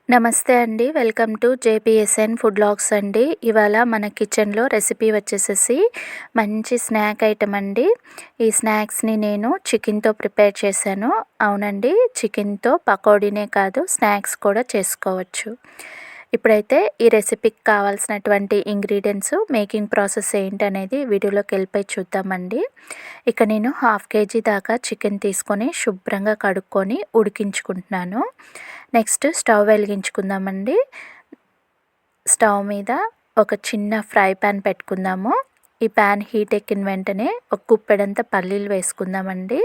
నమస్తే అండి. Welcome to జేపీఎస్ఎన్ food vlogs అండి. ఇవాళ మన కిచెన్‌లో రెసిపీ వచ్చేసేసి మంచి స్నాక్ ఐటెమ్ అండి. ఈ స్నాక్స్‌ని నేను చికెన్‌తో ప్రిపేర్ చేశాను. అవునండి, చికెన్‌తో పకోడీనే కాదు స్నాక్స్ కూడా చేసుకోవచ్చు. ఇప్పుడైతే ఈ రెసిపీకి కావాల్సినటువంటి ఇంగ్రీడియెంట్స్, మేకింగ్ ప్రాసెస్ ఏంటనేది వీడియోలోకి వెళ్ళిపోయి చూద్దామండి. ఇక నేను 1/2 కేజీ దాకా చికెన్ తీసుకొని శుభ్రంగా కడుక్కొని ఉడికించుకుంటున్నాను. నెక్స్ట్ స్టవ్ వెలిగించుకుందామండి. స్టవ్ మీద ఒక చిన్న ఫ్రై పాన్ పెట్టుకుందాము. ఈ పాన్ హీట్ ఎక్కిన వెంటనే ఒక గుప్పెడంత పల్లీలు వేసుకుందామండి.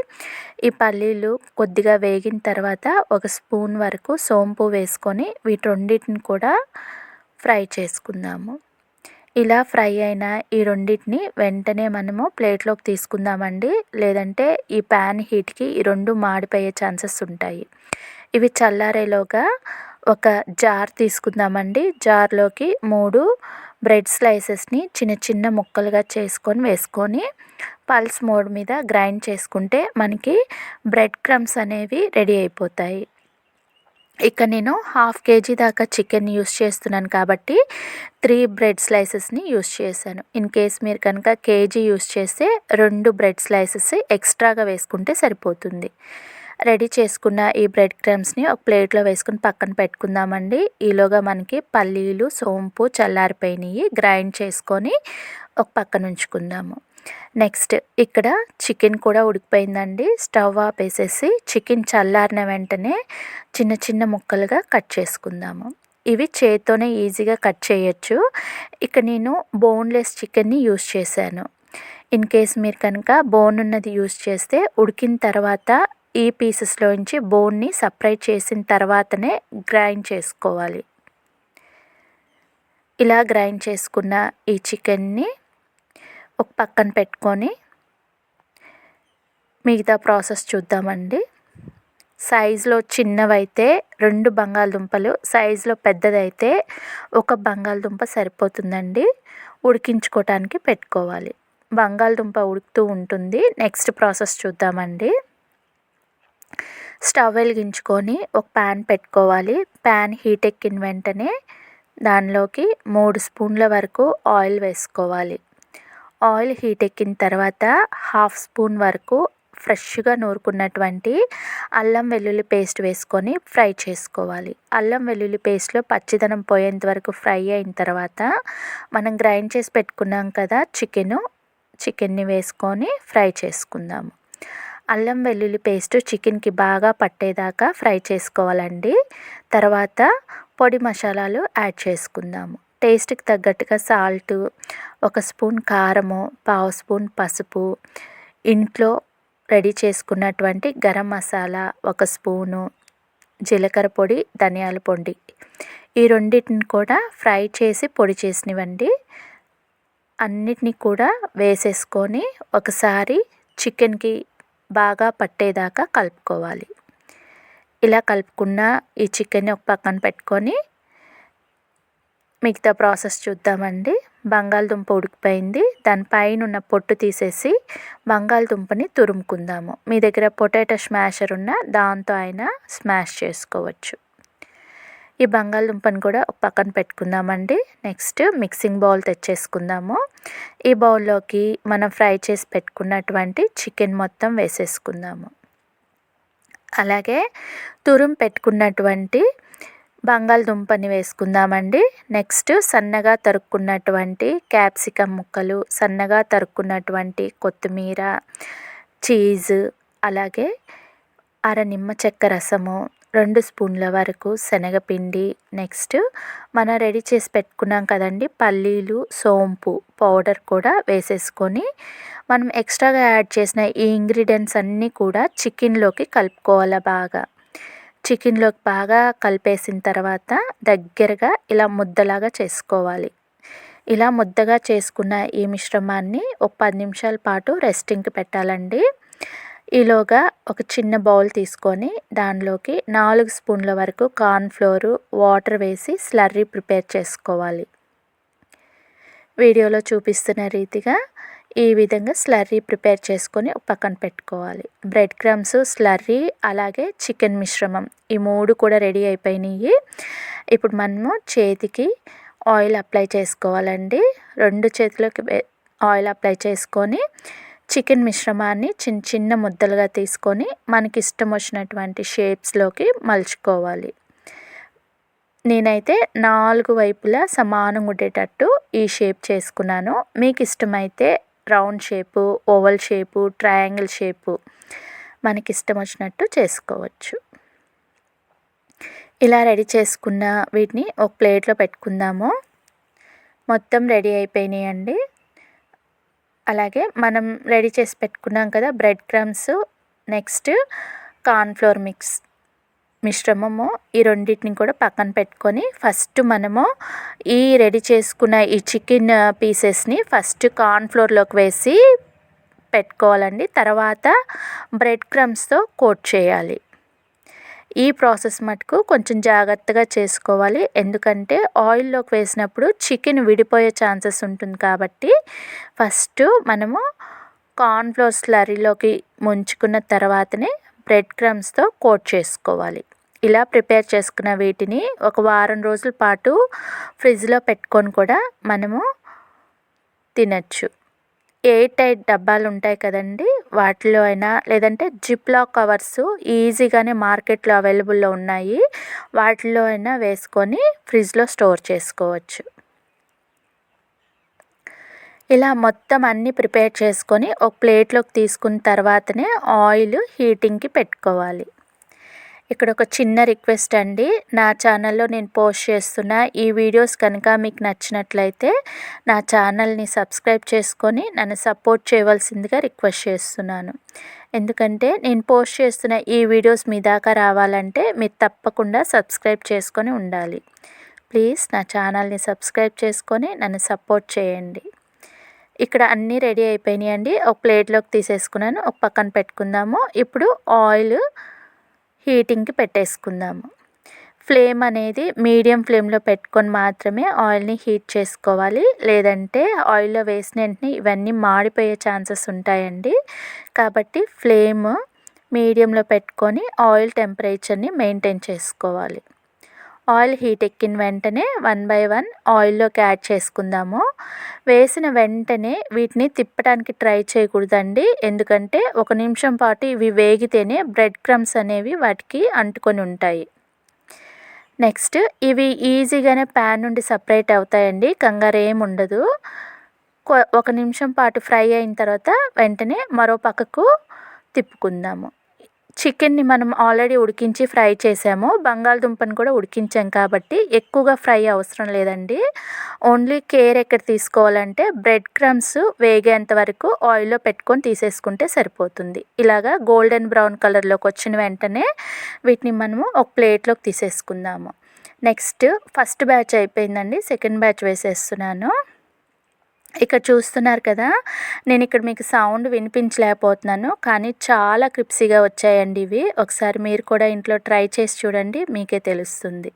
ఈ పల్లీలు కొద్దిగా వేగిన తర్వాత ఒక స్పూన్ వరకు సోంపు వేసుకొని వీటి రెండింటిని కూడా ఫ్రై చేసుకుందాము. ఇలా ఫ్రై అయిన ఈ రెండింటిని వెంటనే మనము ప్లేట్లోకి తీసుకుందామండి. లేదంటే ఈ పాన్ హీట్కి ఈ రెండు మాడిపోయే ఛాన్సెస్ ఉంటాయి. ఇవి చల్లారేలోగా ఒక జార్ తీసుకుందామండి. జార్లోకి 3 బ్రెడ్ స్లైసెస్ని చిన్న చిన్న ముక్కలుగా వేసుకొని పల్స్ మోడ్ మీద గ్రైండ్ చేసుకుంటే మనకి బ్రెడ్ క్రమ్స్ అనేవి రెడీ అయిపోతాయి. ఇక నేను 1/2 కేజీ దాకా చికెన్ యూస్ చేస్తున్నాను కాబట్టి 3 బ్రెడ్ స్లైసెస్ని యూస్ చేశాను. ఇన్ కేస్ మీరు కనుక కేజీ యూస్ చేస్తే 2 బ్రెడ్ స్లైసెస్ ఎక్స్ట్రాగా వేసుకుంటే సరిపోతుంది. రెడీ చేసుకున్న ఈ బ్రెడ్ క్రమ్స్ని ఒక ప్లేట్లో వేసుకుని పక్కన పెట్టుకుందామండి. ఈలోగా మనకి పల్లీలు, సోంపు చల్లారిపోయినాయి, గ్రైండ్ చేసుకొని ఒక పక్కన ఉంచుకుందాము. నెక్స్ట్ ఇక్కడ చికెన్ కూడా ఉడికిపోయిందండి. స్టవ్ ఆపేసేసి చికెన్ చల్లారిన వెంటనే చిన్న చిన్న ముక్కలుగా కట్ చేసుకుందాము. ఇవి చేత్తోనే ఈజీగా కట్ చేయొచ్చు. ఇక నేను బోన్లెస్ చికెన్ని యూస్ చేశాను. ఇన్ కేస్ మీరు కనుక బోన్ ఉన్నది యూస్ చేస్తే ఉడికిన తర్వాత ఈ పీసెస్లోంచి బోన్ని సపరేట్ చేసిన తర్వాతనే గ్రైండ్ చేసుకోవాలి. ఇలా గ్రైండ్ చేసుకున్న ఈ చికెన్ని ఒక పక్కన పెట్టుకొని మిగతా ప్రాసెస్ చూద్దామండి. సైజులో చిన్నవైతే 2 బంగాళదుంపలు, సైజులో పెద్దదైతే 1 బంగాళదుంప సరిపోతుందండి. ఉడికించుకోవటానికి పెట్టుకోవాలి. బంగాళదుంప ఉడుకుతూ ఉంటుంది. నెక్స్ట్ ప్రాసెస్ చూద్దామండి. స్టవ్ వెలిగించుకొని ఒక పాన్ పెట్టుకోవాలి. పాన్ హీట్ ఎక్కిన వెంటనే దానిలోకి 3 స్పూన్ల వరకు ఆయిల్ వేసుకోవాలి. ఆయిల్ హీట్ ఎక్కిన తర్వాత 1/2 స్పూన్ వరకు ఫ్రెష్గా నూరుకున్నటువంటి అల్లం వెల్లుల్లి పేస్ట్ వేసుకొని ఫ్రై చేసుకోవాలి. అల్లం వెల్లుల్లి పేస్ట్లో పచ్చిదనం పోయేంత వరకు ఫ్రై అయిన తర్వాత మనం గ్రైండ్ చేసి పెట్టుకున్నాం కదా చికెన్ని వేసుకొని ఫ్రై చేసుకుందాము. అల్లం వెల్లుల్లి పేస్ట్ చికెన్కి బాగా పట్టేదాకా ఫ్రై చేసుకోవాలండి. తర్వాత పొడి మసాలాలు యాడ్ చేసుకుందాము. టేస్ట్కి తగ్గట్టుగా సాల్టు, 1 స్పూన్ కారము, 1/2 స్పూన్ పసుపు, ఇంట్లో రెడీ చేసుకున్నటువంటి గరం మసాలా 1 స్పూను, జీలకర్ర పొడి, ధనియాల పొడి, ఈ రెండింటిని కూడా ఫ్రై చేసి పొడి చేసినవండి. అన్నిటినీ కూడా వేసేసుకొని ఒకసారి చికెన్కి బాగా పట్టేదాకా కలుపుకోవాలి. ఇలా కలుపుకున్న ఈ చికెన్ని ఒక పక్కన పెట్టుకొని మిగతా ప్రాసెస్ చూద్దామండి. బంగాళదుంప ఉడికిపోయింది. దానిపైన ఉన్న పొట్టు తీసేసి బంగాళదుంపని తురుముకుందాము. మీ దగ్గర పొటాటో స్మాషర్ ఉన్న దాంతో అయినా స్మాష్ చేసుకోవచ్చు. ఈ బంగాళదుంపని కూడా ఒక పక్కన పెట్టుకుందామండి. నెక్స్ట్ మిక్సింగ్ బౌల్ తెచ్చేసుకుందాము. ఈ బౌల్లోకి మనం ఫ్రై చేసి పెట్టుకున్నటువంటి చికెన్ మొత్తం వేసేసుకుందాము. అలాగే పెట్టుకున్నటువంటి బంగాళదుంపని వేసుకుందామండి. నెక్స్ట్ సన్నగా తరుక్కున్నటువంటి క్యాప్సికమ్ ముక్కలు, సన్నగా తరుక్కున్నటువంటి కొత్తిమీర, చీజ్, అలాగే నిమ్మ చెక్క రసము, 2 స్పూన్ల వరకు శనగపిండి, నెక్స్ట్ మనం రెడీ చేసి పెట్టుకున్నాం కదండి పల్లీలు, సోంపు పౌడర్ కూడా వేసేసుకొని మనం ఎక్స్ట్రాగా యాడ్ చేసిన ఈ ఇంగ్రీడియంట్స్ అన్నీ కూడా చికెన్లోకి కలుపుకోవాలి. చికెన్లోకి బాగా కలిపేసిన తర్వాత దగ్గరగా ఇలా ముద్దలాగా చేసుకోవాలి. ఇలా ముద్దగా చేసుకున్న ఈ మిశ్రమాన్ని ఒక 10 నిమిషాల పాటు రెస్టింగ్కి పెట్టాలండి. ఈలోగా ఒక చిన్న బౌల్ తీసుకొని దానిలోకి 4 స్పూన్ల వరకు కార్న్ఫ్లోరు, వాటర్ వేసి స్లర్రీ ప్రిపేర్ చేసుకోవాలి. వీడియోలో చూపిస్తున్న రీతిగా ఈ విధంగా స్లర్రీ ప్రిపేర్ చేసుకొని పక్కన పెట్టుకోవాలి. బ్రెడ్ క్రమ్స్, స్లర్రీ, అలాగే చికెన్ మిశ్రమం ఈ 3 కూడా రెడీ అయిపోయినాయి. ఇప్పుడు మనము చేతికి ఆయిల్ అప్లై చేసుకోవాలండి. 2 చేతులకి ఆయిల్ అప్లై చేసుకొని చికెన్ మిశ్రమాన్ని చిన్న చిన్న ముద్దలుగా తీసుకొని మనకి ఇష్టం వచ్చినటువంటి షేప్స్లోకి మలుచుకోవాలి. నేనైతే 4 వైపులా సమానంగా ఉండేటట్టు ఈ షేప్ చేసుకున్నాను. మీకు ఇష్టమైతే round shape, oval shape, triangle shape మనకిష్టం వచ్చినట్టు చేసుకోవచ్చు. ఇలా రెడీ చేసుకున్న వీటిని ఒక ప్లేట్లో పెట్టుకుందాము. మొత్తం రెడీ అయిపోయినాయండి. అలాగే మనం రెడీ చేసి పెట్టుకున్నాం కదా బ్రెడ్ క్రమ్స్, నెక్స్ట్ కార్న్‌ఫ్లోర్ మిశ్రమము, ఈ రెండింటిని కూడా పక్కన పెట్టుకొని ఫస్ట్ మనము ఈ రెడీ చేసుకున్న ఈ చికెన్ పీసెస్ని ఫస్ట్ కార్న్‌ఫ్లోర్‌లోకి వేసి పెట్టుకోవాలండి. తర్వాత బ్రెడ్ క్రమ్స్‌తో కోట్ చేయాలి. ఈ ప్రాసెస్ మటుకు కొంచెం జాగ్రత్తగా చేసుకోవాలి. ఎందుకంటే ఆయిల్లోకి వేసినప్పుడు చికెన్ విడిపోయే ఛాన్సెస్ ఉంటుంది కాబట్టి ఫస్ట్ మనము కార్న్‌ఫ్లోర్ స్లర్రీలోకి ముంచుకున్న తర్వాతనే బ్రెడ్ క్రమ్స్‌తో కోట్ చేసుకోవాలి. ఇలా ప్రిపేర్ చేసుకున్న వీటిని ఒక వారం రోజుల పాటు ఫ్రిడ్జ్‌లో పెట్టుకొని కూడా మనము తినచ్చు. ఎయిర్ టైట్ డబ్బాలు ఉంటాయి కదండి, వాటిలో అయినా లేదంటే జిప్లాక్ కవర్స్ ఈజీగానే మార్కెట్లో అవైలబుల్లో ఉన్నాయి, వాటిలో అయినా వేసుకొని ఫ్రిడ్జ్లో స్టోర్ చేసుకోవచ్చు. ఇలా మొత్తం అన్నీ ప్రిపేర్ చేసుకొని ఒక ప్లేట్లోకి తీసుకున్న తర్వాతనే ఆయిల్ హీటింగ్కి పెట్టుకోవాలి. ఇక్కడ ఒక చిన్న రిక్వెస్ట్ అండి, నా ఛానల్లో నేను పోస్ట్ చేస్తున్న ఈ వీడియోస్ కనుక మీకు నచ్చినట్లయితే నా ఛానల్ని సబ్స్క్రైబ్ చేసుకొని నన్ను సపోర్ట్ చేయవలసిందిగా రిక్వెస్ట్ చేస్తున్నాను. ఎందుకంటే నేను పోస్ట్ చేస్తున్న ఈ వీడియోస్ మీ దాకా రావాలంటే మీరు తప్పకుండా సబ్స్క్రైబ్ చేసుకొని ఉండాలి. ప్లీజ్ నా ఛానల్ని సబ్స్క్రైబ్ చేసుకొని నన్ను సపోర్ట్ చేయండి. ఇక్కడ అన్నీ రెడీ అయిపోయినాయండి. ఒక ప్లేట్లోకి తీసేసుకున్నాను, ఒక పక్కన పెట్టుకుందాము. ఇప్పుడు ఆయిల్ హీటింగ్కి పెట్టేసుకుందాము. ఫ్లేమ్ అనేది మీడియం ఫ్లేమ్లో పెట్టుకొని మాత్రమే ఆయిల్ని హీట్ చేసుకోవాలి. లేదంటే ఆయిల్లో వేసిన వెంటనే ఇవన్నీ మాడిపోయే ఛాన్సెస్ ఉంటాయండి. కాబట్టి ఫ్లేమ్ మీడియంలో పెట్టుకొని ఆయిల్ టెంపరేచర్ని మెయింటైన్ చేసుకోవాలి. ఆయిల్ హీట్ ఎక్కిన వెంటనే 1 బై 1 ఆయిల్లోకి యాడ్ చేసుకుందాము. వేసిన వెంటనే వీటిని తిప్పడానికి ట్రై చేయకూడదండి. ఎందుకంటే 1 నిమిషం పాటు ఇవి వేగితేనే బ్రెడ్ క్రమ్స్ అనేవి వాటికి అంటుకొని ఉంటాయి. నెక్స్ట్ ఇవి ఈజీగానే ప్యాన్ నుండి సపరేట్ అవుతాయండి, కంగారు ఏమి ఉండదు. 1 నిమిషం పాటు ఫ్రై అయిన తర్వాత వెంటనే మరో పక్కకు తిప్పుకుందాము. చికెన్ని మనం ఆల్రెడీ ఉడికించి ఫ్రై చేసాము, బంగాళదుంపను కూడా ఉడికించాం కాబట్టి ఎక్కువగా ఫ్రై అవసరం లేదండి. ఓన్లీ కేర్ ఎక్కడ తీసుకోవాలంటే బ్రెడ్ క్రమ్స్ వేగేంత వరకు ఆయిల్లో పెట్టుకొని తీసేసుకుంటే సరిపోతుంది. ఇలాగా గోల్డెన్ బ్రౌన్ కలర్లోకి వచ్చిన వెంటనే వీటిని మనము ఒక ప్లేట్లోకి తీసేసుకుందాము. నెక్స్ట్ ఫస్ట్ బ్యాచ్ అయిపోయిందండి, సెకండ్ బ్యాచ్ వేసేస్తున్నాను. ఇక్కడ చూస్తున్నారు కదా, నేను ఇక్కడ మీకు సౌండ్ వినిపించలేకపోతున్నాను, కానీ చాలా క్రిప్సీగా వచ్చాయండి ఇవి. ఒకసారి మీరు కూడా ఇంట్లో ట్రై చేసి చూడండి, మీకే తెలుస్తుంది.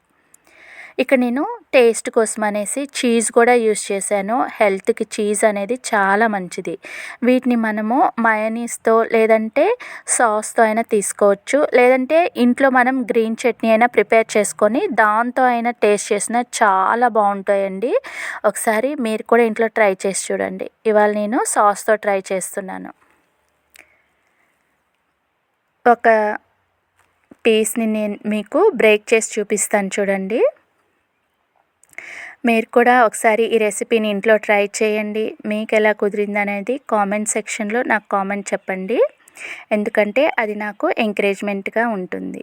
ఇక్కడ నేను టేస్ట్ కోసం అనేసి చీజ్ కూడా యూస్ చేశాను. హెల్త్కి చీజ్ అనేది చాలా మంచిది. వీటిని మనము మయోనీస్తో లేదంటే సాస్తో అయినా తీసుకోవచ్చు, లేదంటే ఇంట్లో మనం గ్రీన్ చట్నీ అయినా ప్రిపేర్ చేసుకొని దాంతో అయినా టేస్ట్ చేసినా చాలా బాగుంటాయండి. ఒకసారి మీరు కూడా ఇంట్లో ట్రై చేసి చూడండి. ఇవాళ నేను సాస్తో ట్రై చేస్తున్నాను. ఒక పీస్ని నేను మీకు బ్రేక్ చేసి చూపిస్తాను చూడండి. మీరు కూడా ఒకసారి ఈ రెసిపీని ఇంట్లో ట్రై చేయండి. మీకు ఎలా కుదిరింది అనేది కామెంట్ సెక్షన్లో నాకు కామెంట్ చెప్పండి, ఎందుకంటే అది నాకు ఎంకరేజ్మెంట్గా ఉంటుంది.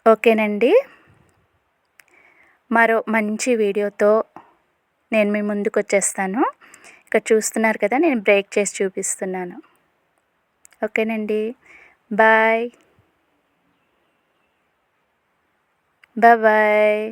ఓకేనండి, మరో మంచి వీడియోతో నేను మీ ముందుకు వచ్చేస్తాను. ఇక్కడ చూస్తున్నారు కదా, నేను బ్రేక్ చేసి చూపిస్తున్నాను. ఓకేనండి, బాయ్ బాయ్.